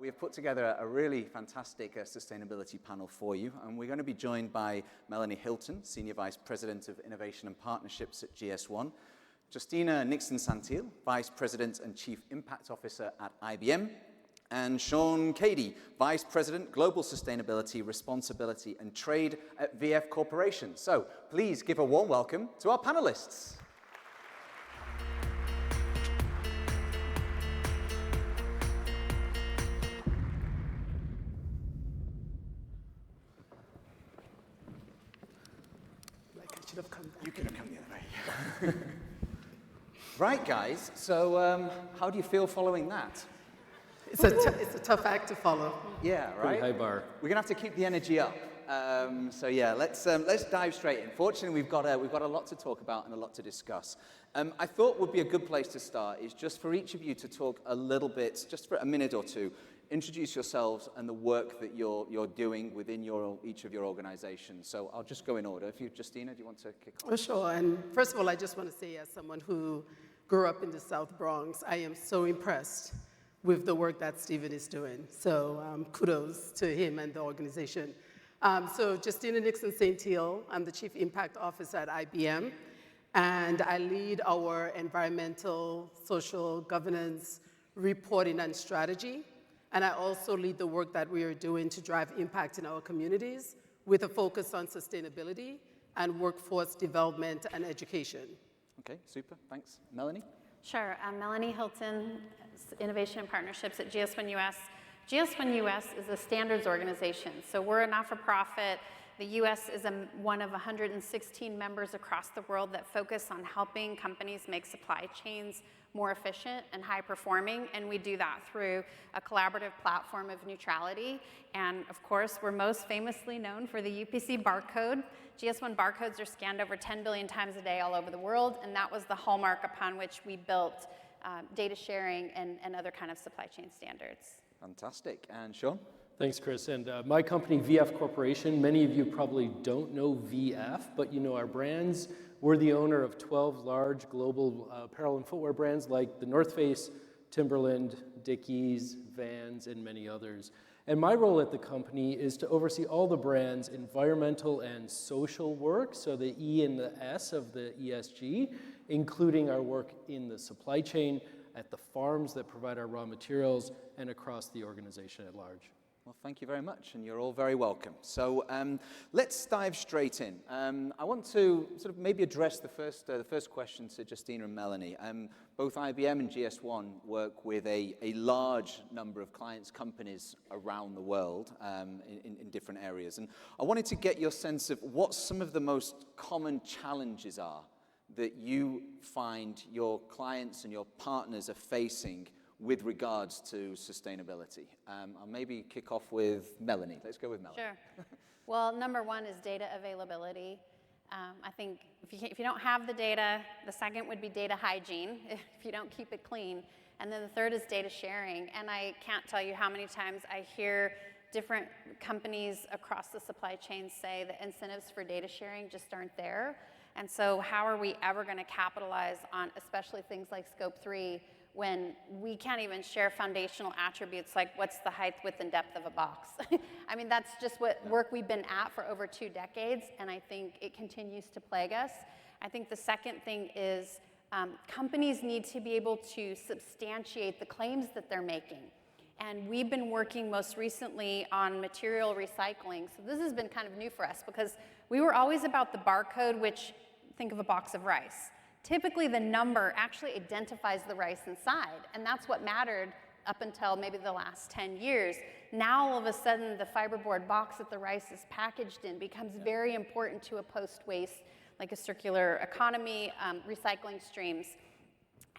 we have put together a really fantastic sustainability panel for you, and we're going to be joined by Melanie Hilton, Senior Vice President of Innovation and Partnerships at GS1, Justina Nixon-Saintil, Vice President and Chief Impact Officer at IBM, and Cady, Vice President, Global Sustainability, Responsibility and Trade at VF Corporation. So please give a warm welcome to our panelists. You could have come the other way. Right, guys, so how do you feel following that? It's a tough act to follow. Yeah, right? Pretty high bar. We're going to have to keep the energy up. So yeah, let's dive straight in. Fortunately, we've got a lot to talk about and a lot to discuss. I thought would be a good place to start is just for each of you to talk a little bit, just for a minute or two, introduce yourselves and the work that you're doing within each of your organizations. So I'll just go in order. Justina, do you want to kick off? Oh, sure. And first of all, I just want to say, as someone who grew up in the South Bronx, I am so impressed with the work that Stephen is doing. So kudos to him and the organization. So Justina Nixon-Saintil, I'm the Chief Impact Officer at IBM, and I lead our environmental, social, governance, reporting, and strategy. And I also lead the work that we are doing to drive impact in our communities with a focus on sustainability and workforce development and education. Okay, super, thanks. Melanie? Sure, I'm Melanie Hilton, Innovation and Partnerships at GS1 US. GS1 US is a standards organization, so we're a not-for-profit. The US is one of 116 members across the world that focus on helping companies make supply chains more efficient and high-performing, and we do that through a collaborative platform of neutrality. And of course, we're most famously known for the UPC barcode. GS1 barcodes are scanned over 10 billion times a day all over the world, and that was the hallmark upon which we built data sharing and other kind of supply chain standards. Fantastic. And Sean? Thanks, Chris. And my company, VF Corporation, many of you probably don't know VF, but you know our brands. We're the owner of 12 large global apparel and footwear brands like the North Face, Timberland, Dickies, Vans, and many others. And my role at the company is to oversee all the brands' environmental and social work, so the E and the S of the ESG, including our work in the supply chain, at the farms that provide our raw materials, and across the organization at large. Well, thank you very much, and you're all very welcome. So let's dive straight in. I want to sort of maybe address the first question to Justina and Melanie. Both IBM and GS1 work with a large number of clients, companies around the world in different areas. And I wanted to get your sense of what some of the most common challenges are that you find your clients and your partners are facing with regards to sustainability. I'll maybe kick off with Melanie. Let's go with Melanie. Sure. Well, number one is data availability. I think if you don't have the data, the second would be data hygiene, if you don't keep it clean. And then the third is data sharing. And I can't tell you how many times I hear different companies across the supply chain say the incentives for data sharing just aren't there. And so how are we ever going to capitalize on especially things like Scope 3 when we can't even share foundational attributes like what's the height, width, and depth of a box? I mean, that's just what work we've been at for over 2 decades, and I think it continues to plague us. I think the second thing is companies need to be able to substantiate the claims that they're making. And we've been working most recently on material recycling. So this has been kind of new for us because we were always about the barcode, which, think of a box of rice. Typically, the number actually identifies the rice inside, and that's what mattered up until maybe the last 10 years. Now, all of a sudden, the fiberboard box that the rice is packaged in becomes very important to a post-waste, like a circular economy, recycling streams.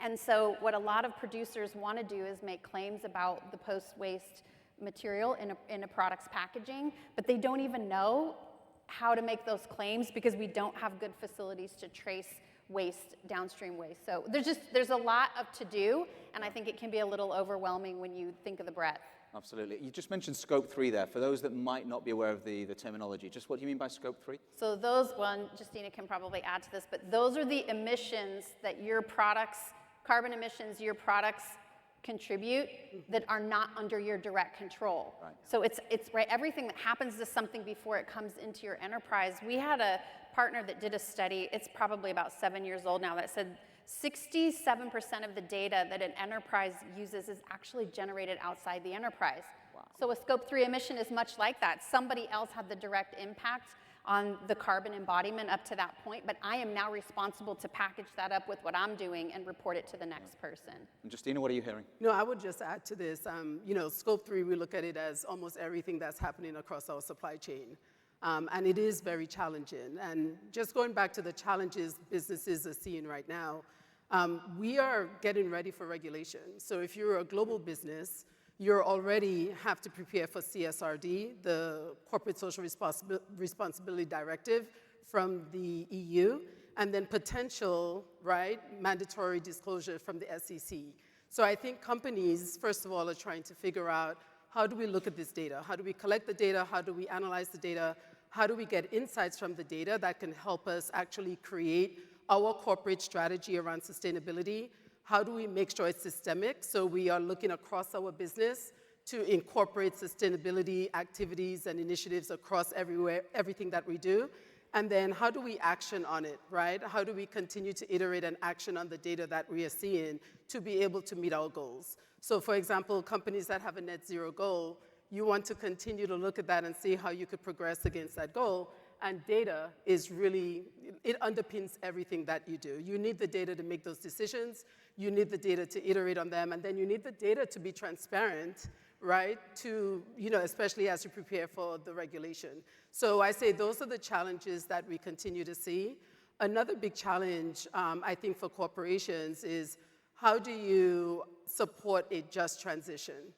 And so what a lot of producers want to do is make claims about the post-waste material in a product's packaging, but they don't even know how to make those claims because we don't have good facilities to trace waste, downstream waste. So there's a lot to do, and I think it can be a little overwhelming when you think of the breadth. Absolutely. You just mentioned Scope 3 there. For those that might not be aware of the terminology, just what do you mean by Scope 3? So Justina can probably add to this, but those are the emissions that your products, carbon emissions your products contribute that are not under your direct control. Right. So it's right, everything that happens to something before it comes into your enterprise. We had a partner that did a study, it's probably about 7 years old now, that said 67% of the data that an enterprise uses is actually generated outside the enterprise. Wow. So a scope 3 emission is much like that. Somebody else had the direct impact on the carbon embodiment up to that point, but I am now responsible to package that up with what I'm doing and report it to the next person. And Justina, what are you hearing? No, I would just add to this, you know, scope 3, we look at it as almost everything that's happening across our supply chain. And it is very challenging. And just going back to the challenges businesses are seeing right now, we are getting ready for regulation. So if you're a global business, you already have to prepare for CSRD, the Corporate Social Responsibility Directive from the EU, and then potential, right, mandatory disclosure from the SEC. So I think companies, first of all, are trying to figure out, how do we look at this data? How do we collect the data? How do we analyze the data? How do we get insights from the data that can help us actually create our corporate strategy around sustainability? How do we make sure it's systemic? So we are looking across our business to incorporate sustainability activities and initiatives across everything that we do. And then how do we action on it, right? How do we continue to iterate and action on the data that we are seeing to be able to meet our goals? So for example, companies that have a net zero goal, you want to continue to look at that and see how you could progress against that goal. And data is really, it underpins everything that you do. You need the data to make those decisions. You need the data to iterate on them. And then you need the data to be transparent, right? To, you know, especially as you prepare for the regulation. So I say those are the challenges that we continue to see. Another big challenge, I think, for corporations is how do you support a just transition?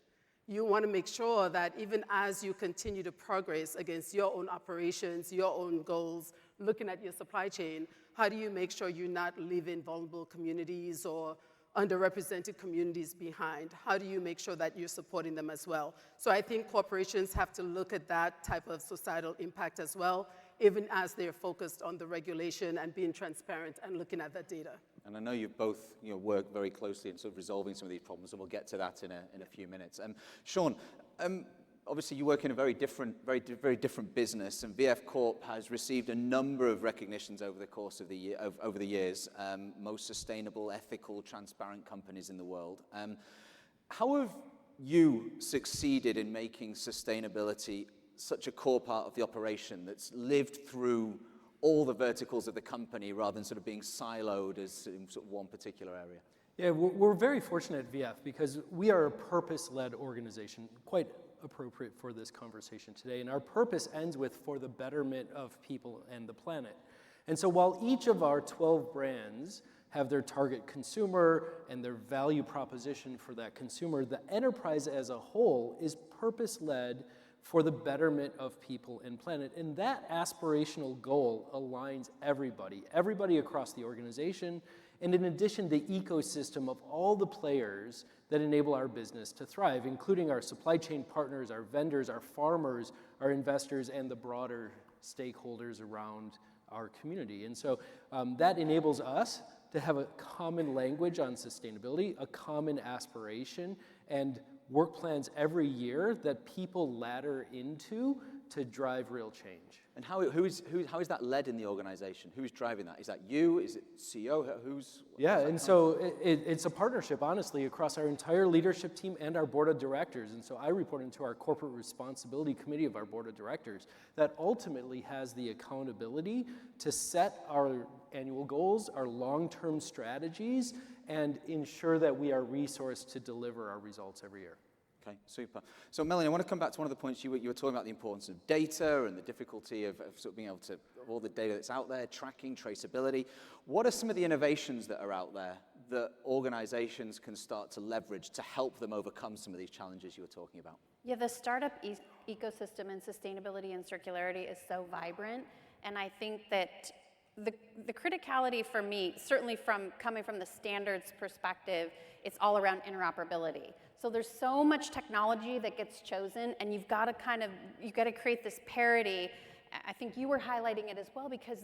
You want to make sure that even as you continue to progress against your own operations, your own goals, looking at your supply chain, how do you make sure you're not leaving vulnerable communities or underrepresented communities behind? How do you make sure that you're supporting them as well? So I think corporations have to look at that type of societal impact as well, even as they're focused on the regulation and being transparent and looking at that data. And I know you've both worked very closely in sort of resolving some of these problems, and we'll get to that in a few minutes. Sean, obviously you work in a very different business, and VF Corp has received a number of recognitions over the course of the year, over the years, most sustainable, ethical, transparent companies in the world. How have you succeeded in making sustainability such a core part of the operation that's lived through all the verticals of the company rather than sort of being siloed as in sort of one particular area? Yeah, we're very fortunate at VF because we are a purpose-led organization, quite appropriate for this conversation today. And our purpose ends with for the betterment of people and the planet. And so while each of our 12 brands have their target consumer and their value proposition for that consumer, the enterprise as a whole is purpose-led for the betterment of people and planet. And that aspirational goal aligns everybody across the organization, and in addition, the ecosystem of all the players that enable our business to thrive, including our supply chain partners, our vendors, our farmers, our investors, and the broader stakeholders around our community. And so that enables us to have a common language on sustainability, a common aspiration, and work plans every year that people ladder into to drive real change. And how is that led in the organization? Who's driving that? Is that you? Is it CEO? Yeah, and so it's a partnership, honestly, across our entire leadership team and our board of directors. And so I report into our corporate responsibility committee of our board of directors that ultimately has the accountability to set our annual goals, our long-term strategies, and ensure that we are resourced to deliver our results every year. Okay, super. So Melanie, I want to come back to one of the points you were talking about, the importance of data and the difficulty of sort of being able to, of all the data that's out there, tracking, traceability. What are some of the innovations that are out there that organizations can start to leverage to help them overcome some of these challenges you were talking about? Yeah, the startup ecosystem in sustainability and circularity is so vibrant, and I think that the criticality for me, certainly coming from the standards perspective, it's all around interoperability. So there's so much technology that gets chosen, and you've got to create this parity. I think you were highlighting it as well, because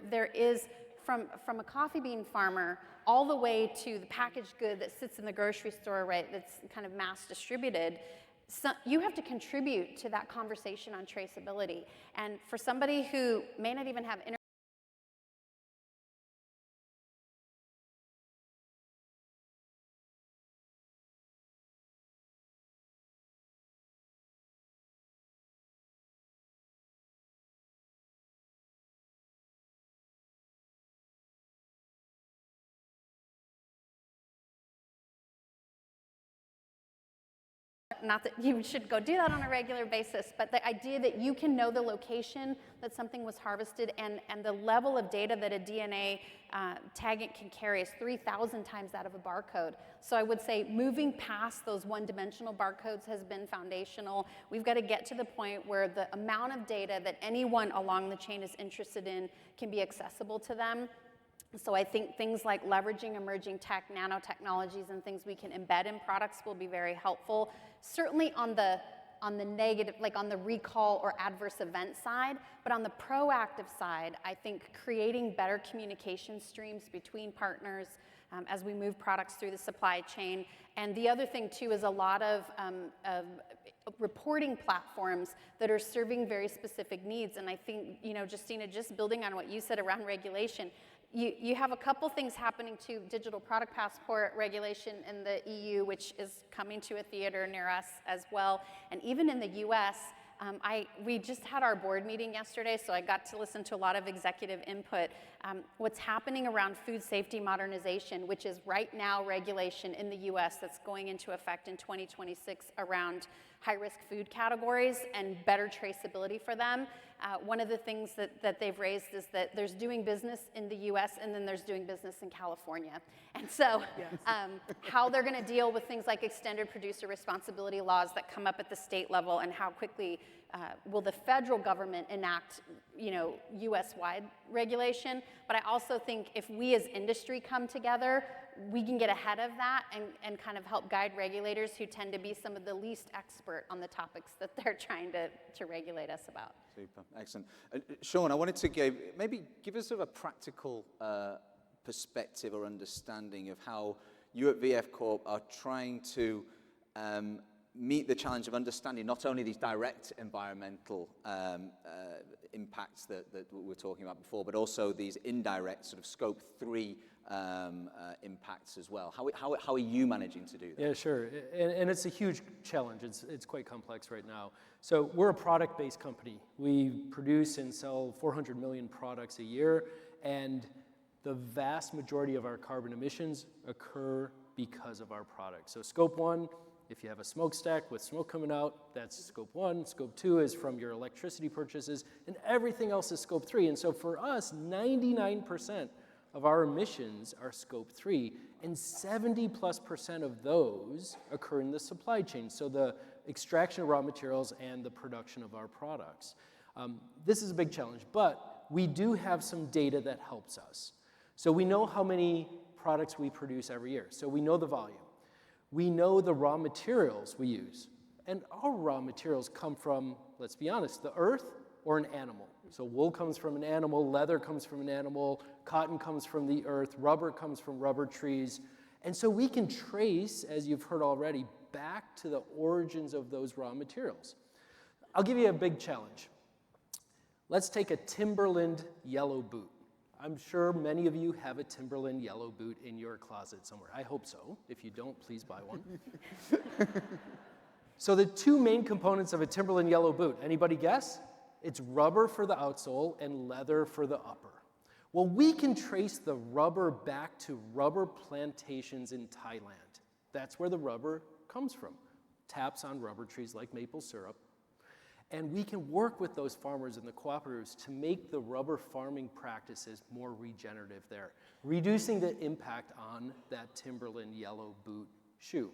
there is from a coffee bean farmer all the way to the packaged good that sits in the grocery store, right, that's kind of mass distributed, so you have to contribute to that conversation on traceability. And for somebody who may not even have not that you should go do that on a regular basis, but the idea that you can know the location that something was harvested and the level of data that a DNA tag can carry is 3,000 times that of a barcode. So I would say moving past those one-dimensional barcodes has been foundational. We've got to get to the point where the amount of data that anyone along the chain is interested in can be accessible to them. So I think things like leveraging emerging tech, nanotechnologies, and things we can embed in products will be very helpful. Certainly on the negative, like on the recall or adverse event side, but on the proactive side, I think creating better communication streams between partners as we move products through the supply chain. And the other thing too is a lot of reporting platforms that are serving very specific needs. And I think, you know, Justina, just building on what you said around regulation, you have a couple things happening to digital product passport regulation in the EU, which is coming to a theater near us as well. And even in the US, we just had our board meeting yesterday, so I got to listen to a lot of executive input. What's happening around food safety modernization, which is right now regulation in the US that's going into effect in 2026 around high-risk food categories and better traceability for them. One of the things that they've raised is that there's doing business in the US and then there's doing business in California. And so how they're gonna deal with things like extended producer responsibility laws that come up at the state level, and how quickly will the federal government enact, you know, US-wide regulation. But I also think if we as industry come together, we can get ahead of that and kind of help guide regulators who tend to be some of the least expert on the topics that they're trying to regulate us about. Super, excellent. Sean, I wanted to maybe give us sort of a practical perspective or understanding of how you at VF Corp are trying to meet the challenge of understanding not only these direct environmental impacts that we were talking about before, but also these indirect sort of scope 3 impacts as well. How are you managing to do that? Yeah, sure. And it's a huge challenge. It's quite complex right now. So we're a product-based company. We produce and sell 400 million products a year, and the vast majority of our carbon emissions occur because of our products. So scope 1, if you have a smokestack with smoke coming out, that's scope 1. Scope 2 is from your electricity purchases, and everything else is scope 3. And so for us, 99% of our emissions are scope 3, and 70+% of those occur in the supply chain, so the extraction of raw materials and the production of our products. This is a big challenge, but we do have some data that helps us. So we know how many products we produce every year, so we know the volume. We know the raw materials we use, and our raw materials come from, let's be honest, the earth or an animal. So wool comes from an animal, leather comes from an animal, cotton comes from the earth, rubber comes from rubber trees. And so we can trace, as you've heard already, back to the origins of those raw materials. I'll give you a big challenge. Let's take a Timberland yellow boot. I'm sure many of you have a Timberland yellow boot in your closet somewhere. I hope so. If you don't, please buy one. So the two main components of a Timberland yellow boot, anybody guess? It's rubber for the outsole and leather for the upper. Well, we can trace the rubber back to rubber plantations in Thailand. That's where the rubber comes from. Taps on rubber trees like maple syrup. And we can work with those farmers and the cooperatives to make the rubber farming practices more regenerative there, reducing the impact on that Timberland yellow boot shoe.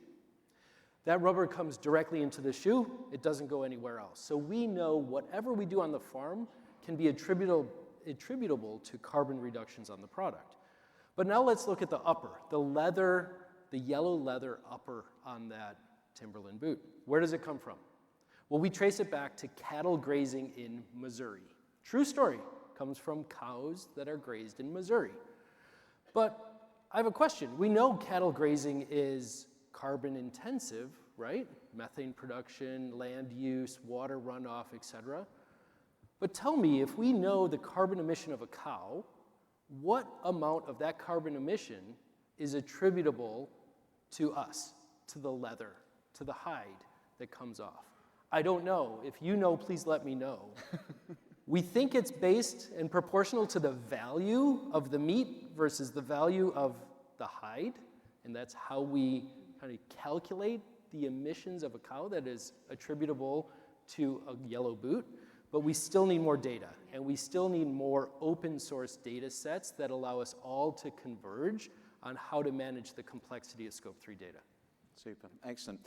That rubber comes directly into the shoe. It doesn't go anywhere else. So we know whatever we do on the farm can be attributable to carbon reductions on the product. But now let's look at the upper, the leather, the yellow leather upper on that Timberland boot. Where does it come from? Well, we trace it back to cattle grazing in Missouri. True story. comes from cows that are grazed in Missouri. But I have a question. We know cattle grazing is carbon intensive, right? Methane production, land use, water runoff, et cetera. But tell me, if we know the carbon emission of a cow, what amount of that carbon emission is attributable to us, to the leather, to the hide that comes off? I don't know. If you know, please let me know. We think it's based and proportional to the value of the meat versus the value of the hide, and that's how we kind of calculate the emissions of a cow that is attributable to a yellow boot. But we still need more data, and we still need more open source data sets that allow us all to converge on how to manage the complexity of Scope 3 data. Super, excellent.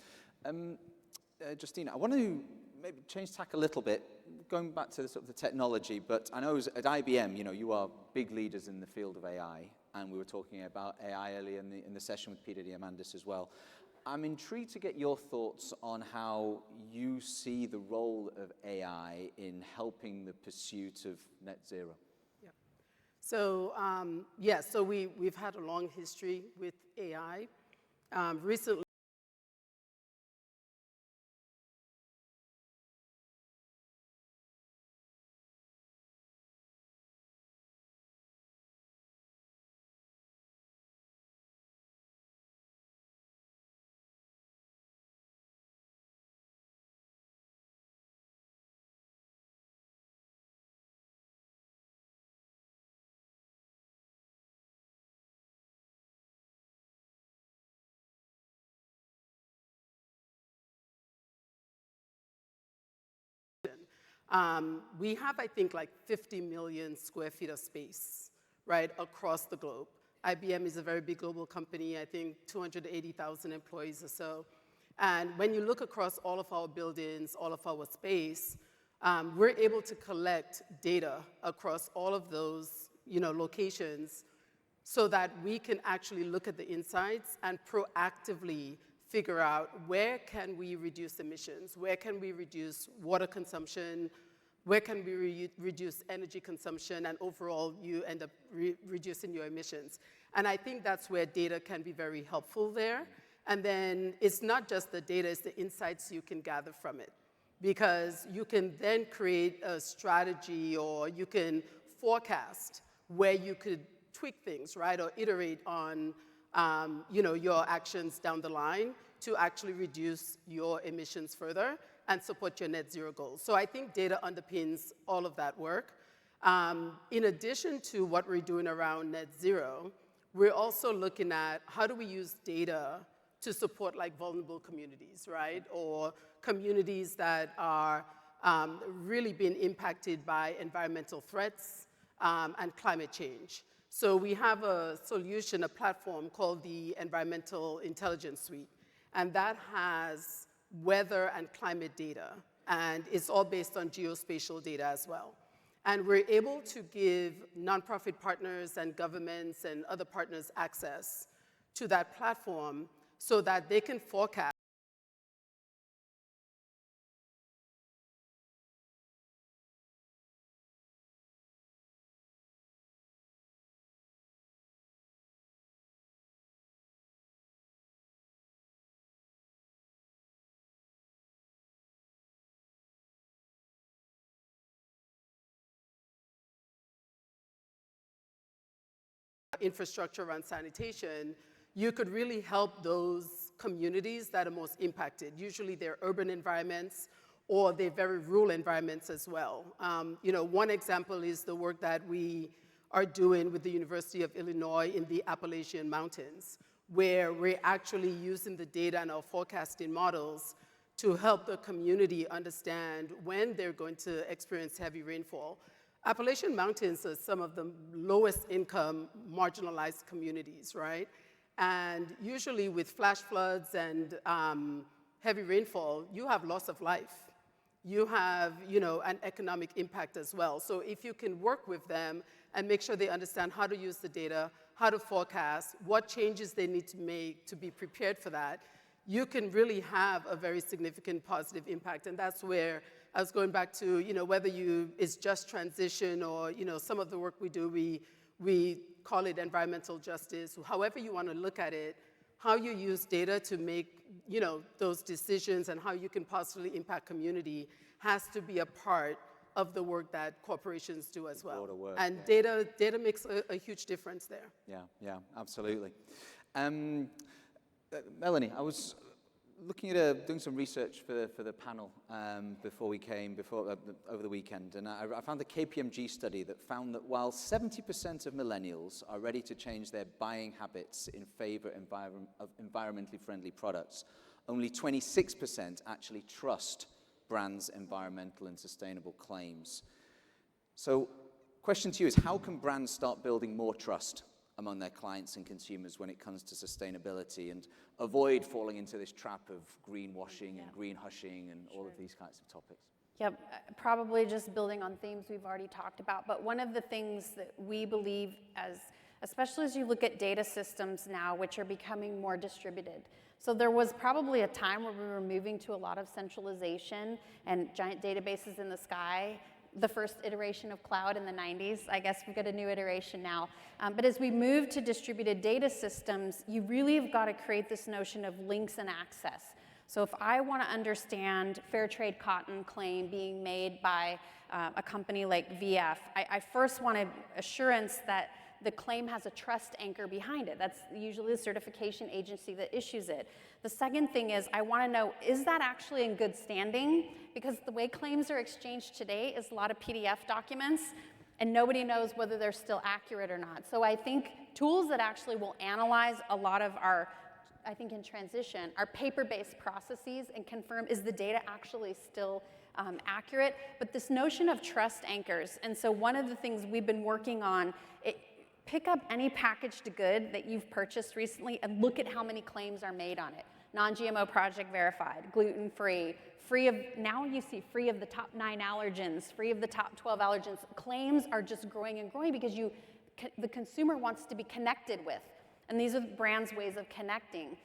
Justina, I want to maybe change tack a little bit, going back to the, sort of the technology, but I know at IBM, you are big leaders in the field of AI, and we were talking about AI earlier in the session with Peter Diamandis as well. I'm intrigued to get your thoughts on how you see the role of AI in helping the pursuit of net zero. Yeah. So, so we've had a long history with AI. Recently, we have, I think, like 50 million square feet of space, right, across the globe. IBM is a very big global company, I think 280,000 employees or so. And when you look across all of our buildings, all of our space, we're able to collect data across all of those, locations so that we can actually look at the insights and proactively figure out where can we reduce emissions, where can we reduce water consumption, where can we reduce energy consumption, and overall you end up reducing your emissions. And I think that's where data can be very helpful there. And then it's not just the data, it's the insights you can gather from it. Because you can then create a strategy, or you can forecast where you could tweak things, right, or iterate on your actions down the line to actually reduce your emissions further and support your net zero goals. So I think data underpins all of that work. In addition to what we're doing around net zero, we're also looking at how do we use data to support like vulnerable communities, right? Or communities that are really being impacted by environmental threats and climate change. So we have a solution, a platform called the Environmental Intelligence Suite, and that has weather and climate data, and it's all based on geospatial data as well. And we're able to give nonprofit partners and governments and other partners access to that platform so that they can forecast infrastructure around sanitation. You could really help those communities that are most impacted. Usually they're urban environments or they're very rural environments as well. One example is the work that we are doing with the University of Illinois in the Appalachian Mountains, where we're actually using the data and our forecasting models to help the community understand when they're going to experience heavy rainfall. Appalachian Mountains are some of the lowest income marginalized communities, right? And usually with flash floods and heavy rainfall, you have loss of life. You have, an economic impact as well. So if you can work with them and make sure they understand how to use the data, how to forecast, what changes they need to make to be prepared for that, you can really have a very significant positive impact. And that's where I was going back to, whether it's just transition or, some of the work we do, we call it environmental justice, however you want to look at it, how you use data to make, those decisions and how you can positively impact community has to be a part of the work that corporations do as well. Work, and yeah. data makes a huge difference there. Yeah, absolutely. Melanie, I was looking at doing some research for the panel before we came, over the weekend, and I found a KPMG study that found that while 70% of millennials are ready to change their buying habits in favor of environmentally friendly products, only 26% actually trust brands' environmental and sustainable claims. So, question to you is, how can brands start building more trust among their clients and consumers when it comes to sustainability and avoid falling into this trap of greenwashing and green hushing and all of these kinds of topics? Yep, probably just building on themes we've already talked about, but one of the things that we believe, especially as you look at data systems now, which are becoming more distributed. So there was probably a time where we were moving to a lot of centralization and giant databases in the sky. The first iteration of cloud in the 90s. I guess we've got a new iteration now. But as we move to distributed data systems, you really have got to create this notion of links and access. So if I want to understand fair trade cotton claim being made by a company like VF, I first want assurance that the claim has a trust anchor behind it. That's usually the certification agency that issues it. The second thing is I want to know, is that actually in good standing? Because the way claims are exchanged today is a lot of PDF documents, and nobody knows whether they're still accurate or not. So I think tools that actually will analyze a lot of our, I think in transition, our paper-based processes and confirm, is the data actually still accurate? But this notion of trust anchors, and so one of the things we've been working on, pick up any packaged good that you've purchased recently and look at how many claims are made on it. Non-GMO project verified, gluten-free, now you see free of the top 9 allergens, free of the top 12 allergens. Claims are just growing and growing because the consumer wants to be connected with. And these are the brands' ways of connecting.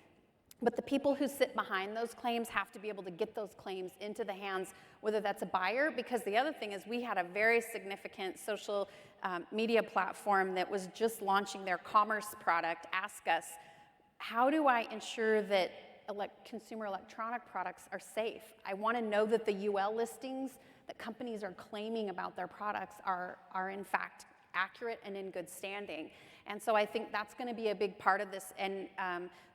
But the people who sit behind those claims have to be able to get those claims into the hands, whether that's a buyer, because the other thing is we had a very significant social media platform that was just launching their commerce product, Ask Us, how do I ensure that consumer electronic products are safe? I want to know that the UL listings that companies are claiming about their products are in fact accurate and in good standing. And so I think that's going to be a big part of this. And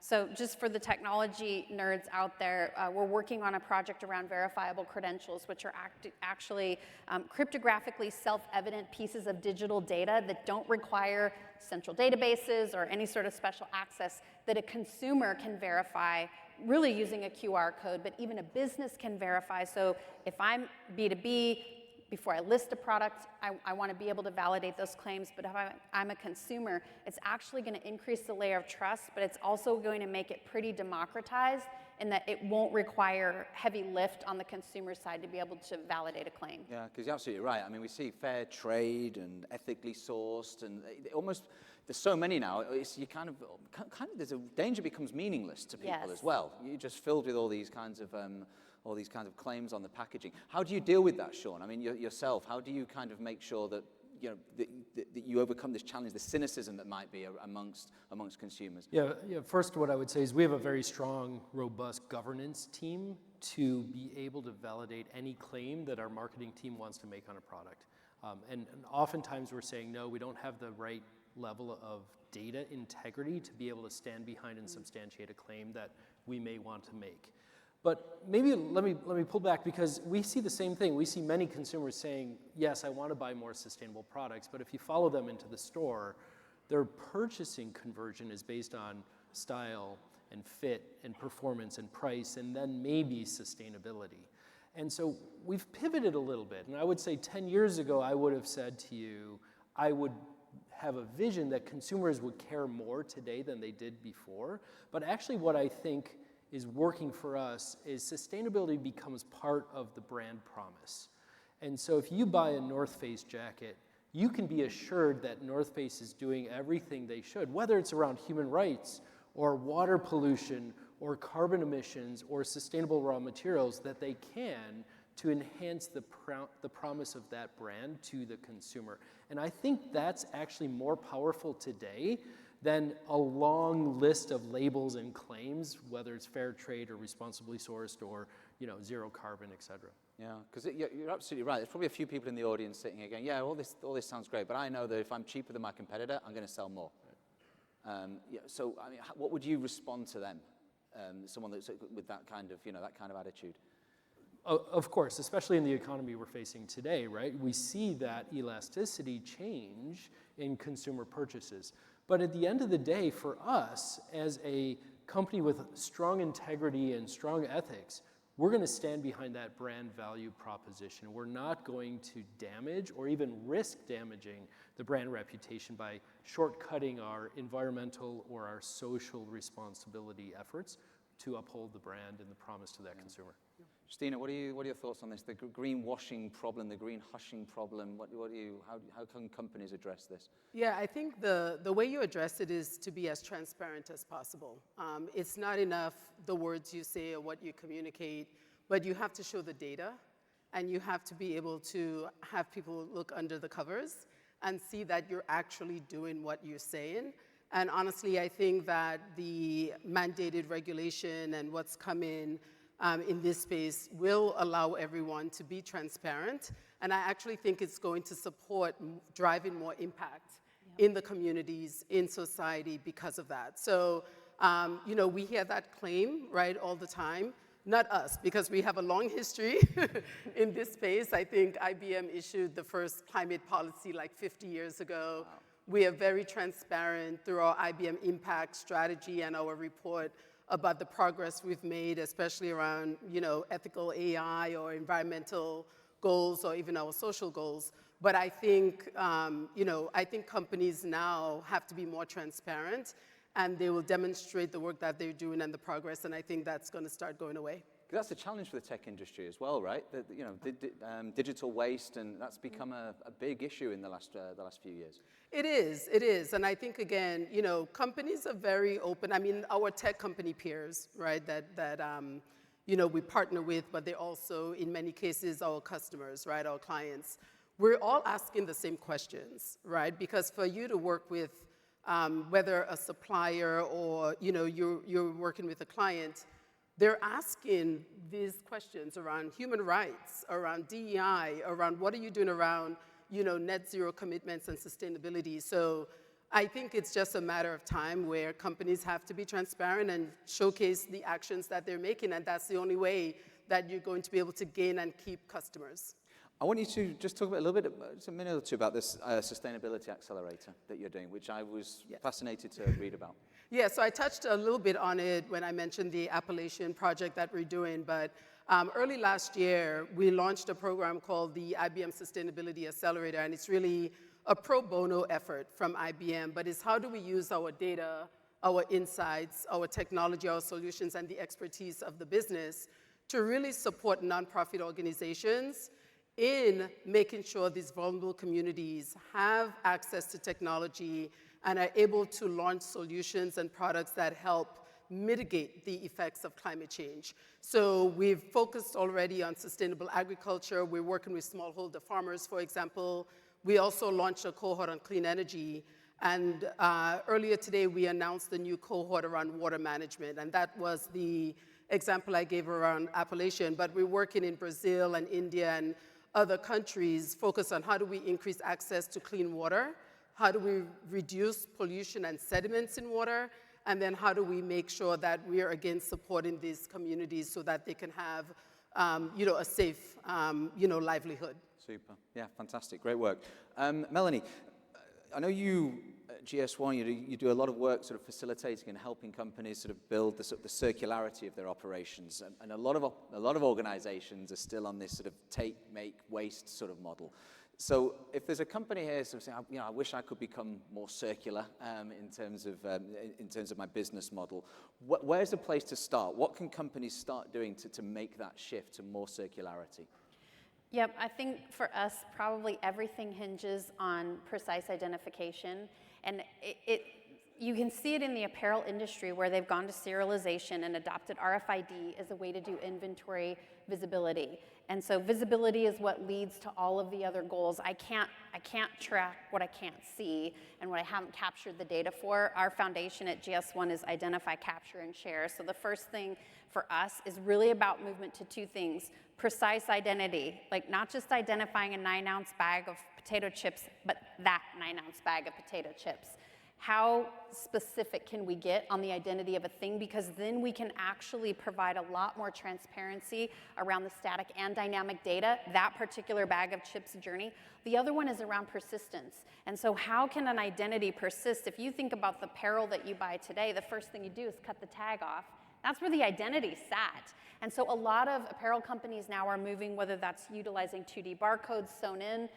so just for the technology nerds out there, we're working on a project around verifiable credentials, which are actually cryptographically self-evident pieces of digital data that don't require central databases or any sort of special access, that a consumer can verify really using a QR code, but even a business can verify. So if I'm B2B, before I list a product, I want to be able to validate those claims, but if I'm a consumer, it's actually going to increase the layer of trust, but it's also going to make it pretty democratized in that it won't require heavy lift on the consumer side to be able to validate a claim. Yeah, because you're absolutely right. I mean, we see fair trade and ethically sourced, and almost, there's so many now, you kind of, there's a danger becomes meaningless to people as well. You're just filled with all these kinds of claims on the packaging. How do you deal with that, Sean? I mean, yourself, how do you kind of make sure that, that you overcome this challenge, the cynicism that might be amongst consumers? Yeah, first what I would say is we have a very strong, robust governance team to be able to validate any claim that our marketing team wants to make on a product. And oftentimes we're saying, no, we don't have the right level of data integrity to be able to stand behind and substantiate a claim that we may want to make. But maybe let me pull back, because we see the same thing. We see many consumers saying, yes, I want to buy more sustainable products, but if you follow them into the store, their purchasing conversion is based on style and fit and performance and price, and then maybe sustainability. And so we've pivoted a little bit, and I would say 10 years ago, I would have said to you, I would have a vision that consumers would care more today than they did before. But actually what I think is working for us is sustainability becomes part of the brand promise. And so if you buy a North Face jacket, you can be assured that North Face is doing everything they should, whether it's around human rights or water pollution or carbon emissions or sustainable raw materials, that they can to enhance the promise of that brand to the consumer. And I think that's actually more powerful today than a long list of labels and claims, whether it's fair trade or responsibly sourced or zero carbon, et cetera. Yeah, because you're absolutely right. There's probably a few people in the audience sitting here going, yeah, all this sounds great, but I know that if I'm cheaper than my competitor, I'm going to sell more. Yeah, so, I mean, what would you respond to them? Someone that's with that kind of attitude. Of course, especially in the economy we're facing today, right? We see that elasticity change in consumer purchases. But at the end of the day, for us, as a company with strong integrity and strong ethics, we're going to stand behind that brand value proposition. We're not going to damage or even risk damaging the brand reputation by shortcutting our environmental or our social responsibility efforts to uphold the brand and the promise to that consumer. Justina, what are your thoughts on this? The greenwashing problem, the green hushing problem. How can companies address this? Yeah, I think the way you address it is to be as transparent as possible. It's not enough the words you say or what you communicate, but you have to show the data, and you have to be able to have people look under the covers and see that you're actually doing what you're saying. And honestly, I think that the mandated regulation and what's coming in this space will allow everyone to be transparent. And I actually think it's going to support driving more impact in the communities, in society because of that. So, we hear that claim, right, all the time. Not us, because we have a long history in this space. I think IBM issued the first climate policy like 50 years ago. Wow. We are very transparent through our IBM Impact strategy and our report about the progress we've made, especially around, ethical AI or environmental goals or even our social goals. But I think, I think companies now have to be more transparent, and they will demonstrate the work that they're doing and the progress, and I think that's going to start going away. That's a challenge for the tech industry as well, right? Digital waste, and that's become a big issue in the last few years. It is, and I think again, companies are very open. I mean, our tech company peers, right? That we partner with, but they're also in many cases our customers, right? Our clients. We're all asking the same questions, right? Because for you to work with whether a supplier or you're working with a client, they're asking these questions around human rights, around DEI, around what are you doing around, net zero commitments and sustainability. So I think it's just a matter of time where companies have to be transparent and showcase the actions that they're making, and that's the only way that you're going to be able to gain and keep customers. I want you to just talk a minute or two about this sustainability accelerator that you're doing, which I was fascinated to read about. Yeah, so I touched a little bit on it when I mentioned the Appalachian project that we're doing, but early last year, we launched a program called the IBM Sustainability Accelerator, and it's really a pro bono effort from IBM, but it's how do we use our data, our insights, our technology, our solutions, and the expertise of the business to really support nonprofit organizations in making sure these vulnerable communities have access to technology and are able to launch solutions and products that help mitigate the effects of climate change. So we've focused already on sustainable agriculture. We're working with smallholder farmers, for example. We also launched a cohort on clean energy. And earlier today, we announced the new cohort around water management. And that was the example I gave around Appalachian. But we're working in Brazil and India and other countries focused on how do we increase access to clean water, how do we reduce pollution and sediments in water, and then how do we make sure that we are again supporting these communities so that they can have a safe livelihood. Super. Yeah, fantastic. Great work. Melanie, I know you at GS1, you do a lot of work sort of facilitating and helping companies sort of build the circularity of their operations, and a lot of organizations are still on this sort of take, make, waste sort of model. So if there's a company here sort of saying, I wish I could become more circular in terms of my business model, where's the place to start? What can companies start doing to make that shift to more circularity? Yep, I think for us, probably everything hinges on precise identification. And you can see it in the apparel industry where they've gone to serialization and adopted RFID as a way to do inventory visibility. And so visibility is what leads to all of the other goals. I can't track what I can't see and what I haven't captured the data for. Our foundation at GS1 is identify, capture, and share. So the first thing for us is really about movement to two things. Precise identity, like not just identifying a 9-ounce bag of potato chips, but that 9-ounce bag of potato chips. How specific can we get on the identity of a thing? Because then we can actually provide a lot more transparency around the static and dynamic data, that particular bag of chips journey. The other one is around persistence. And so how can an identity persist? If you think about the apparel that you buy today, the first thing you do is cut the tag off. That's where the identity sat. And so a lot of apparel companies now are moving, whether that's utilizing 2D barcodes sewn in,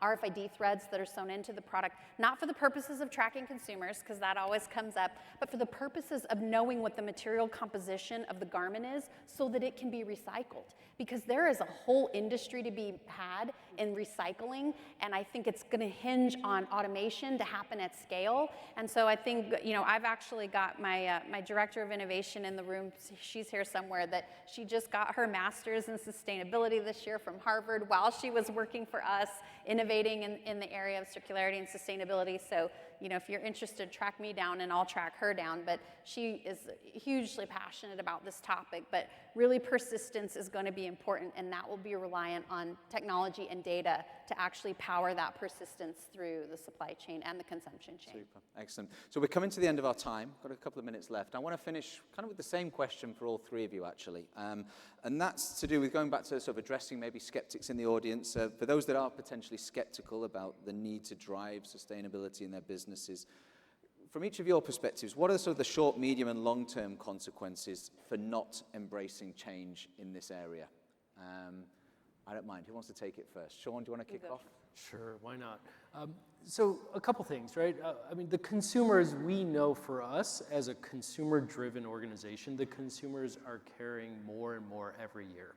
RFID threads that are sewn into the product, not for the purposes of tracking consumers, because that always comes up, but for the purposes of knowing what the material composition of the garment is so that it can be recycled. Because there is a whole industry to be had in recycling, and I think it's going to hinge on automation to happen at scale. And so I think, I've actually got my director of innovation in the room. She's here somewhere, that she just got her master's in sustainability this year from Harvard while she was working for us, innovating in the area of circularity and sustainability. So, if you're interested, track me down and I'll track her down. But she is hugely passionate about this topic. But really, persistence is going to be important, and that will be reliant on technology and data to actually power that persistence through the supply chain and the consumption chain. Super, excellent. So we're coming to the end of our time. Got a couple of minutes left. I want to finish kind of with the same question for all three of you, actually. And that's to do with going back to sort of addressing maybe skeptics in the audience. For those that are potentially skeptical about the need to drive sustainability in their businesses, from each of your perspectives, what are sort of the short, medium, and long-term consequences for not embracing change in this area? I don't mind. Who wants to take it first? Sean, do you want to kick off? Sure, why not? So a couple things, right? The consumers, we know for us as a consumer-driven organization, the consumers are caring more and more every year.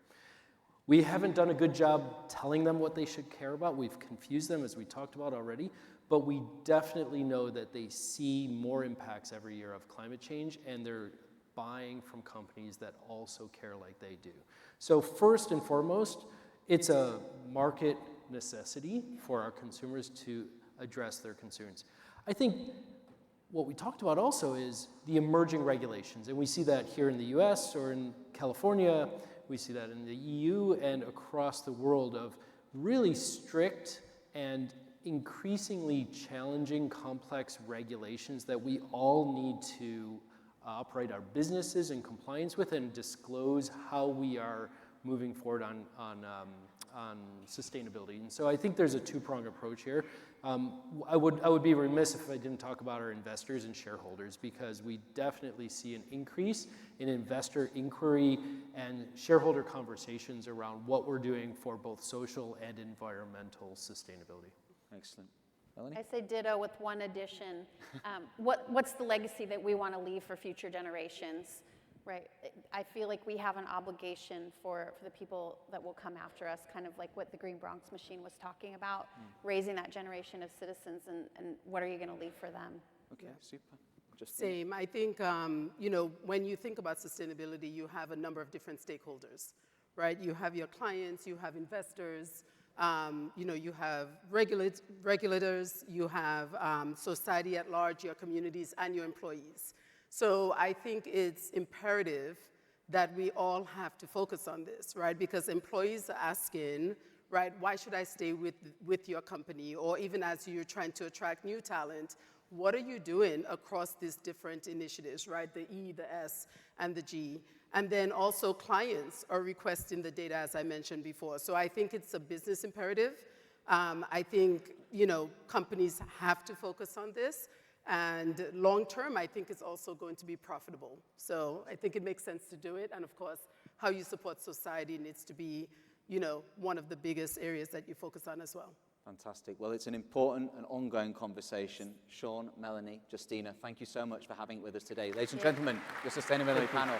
We haven't done a good job telling them what they should care about. We've confused them, as we talked about already, but we definitely know that they see more impacts every year of climate change, and they're buying from companies that also care like they do. So first and foremost, it's a market necessity for our consumers to address their concerns. I think what we talked about also is the emerging regulations, and we see that here in the US or in California, we see that in the EU and across the world, of really strict and increasingly challenging, complex regulations that we all need to operate our businesses in compliance with and disclose how we are moving forward on sustainability. And so I think there's a two-pronged approach here. I would be remiss if I didn't talk about our investors and shareholders, because we definitely see an increase in investor inquiry and shareholder conversations around what we're doing for both social and environmental sustainability. Excellent. Melanie? I say ditto with one addition. What's the legacy that we want to leave for future generations? Right. I feel like we have an obligation for the people that will come after us, kind of like what the Green Bronx machine was talking about, raising that generation of citizens, and what are you going to leave for them? Okay, super. Same. I think, when you think about sustainability, you have a number of different stakeholders, right? You have your clients, you have investors, you have regulators, you have society at large, your communities, and your employees. So I think it's imperative that we all have to focus on this, right? Because employees are asking, right, why should I stay with your company? Or even as you're trying to attract new talent, what are you doing across these different initiatives, right? The E, the S, and the G. And then also clients are requesting the data, as I mentioned before. So I think it's a business imperative. I think, companies have to focus on this. And long term, I think it's also going to be profitable. So I think it makes sense to do it. And of course, how you support society needs to be, one of the biggest areas that you focus on as well. Fantastic. Well, it's an important and ongoing conversation. Sean, Melanie, Justina, thank you so much for having it with us today. Ladies and gentlemen, your sustainability panel.